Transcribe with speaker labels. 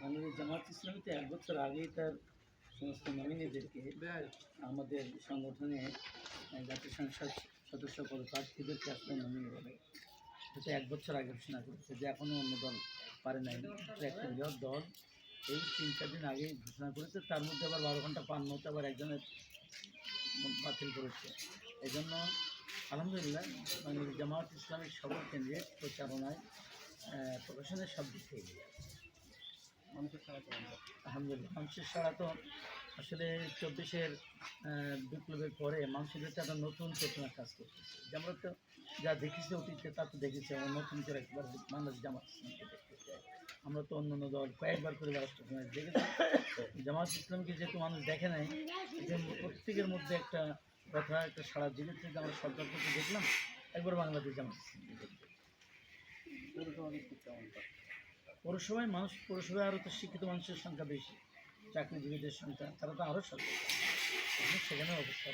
Speaker 1: বাংলাদেশ জামাত ইসলামীতে 1 বছর আগেই তার সমস্ত নমিনিদেরকে আমাদের সংগঠনে জাতীয় সংসদ সদস্য পদপ্রার্থীদেরকে আসলে নমিনি বলে, সেটা 1 বছর আগে ঘোষণা করেছে, যে এখনও অন্য দল পারে নাই। একটা বৃহৎ দল এই 3-4 দিন আগেই ঘোষণা করেছে, তার মধ্যে আবার 12 ঘন্টা পার মতো আবার একজনের বাতিল করেছে। এই জন্য আলহামদুলিল্লাহ বাংলাদেশ জামাত ইসলামের সকল কেন্দ্রে প্রচারণায় প্রকাশনের সব দিক থেকে এগিয়ে আছে। মানুষের সাড়া আলহামদুলিল্লাহ, মানুষের সাড়া তো আসলে 24-এর বিপ্লবের পরে মানুষের কাছে একটা নতুন চেতনা কাজ করতেছে। যে আমরা তো যা দেখেছি অতীতে তা তো দেখেছি, আমরা নতুন করে একবার বাংলাদেশ জামাত ইসলামকে দেখতে চাই। আমরা তো অন্য অন্য দল কয়েকবার করে রাষ্ট্র দেখেছি, জামাত ইসলামকে যেহেতু মানুষ দেখে নাই, যে প্রত্যেকের মধ্যে একটা কথা, একটা সারা দিনের থেকে আমরা সরকার থেকে দেখলাম একবার বাংলাদেশ জামাত ইসলামকে দেখতে। পৌরসভায় মানুষ, পৌরসভায় আরও তো শিক্ষিত মানুষের সংখ্যা বেশি, চাকরিজীবীদের সংখ্যা, তারা তো আরও সচেতন, সেখানে অবস্থা।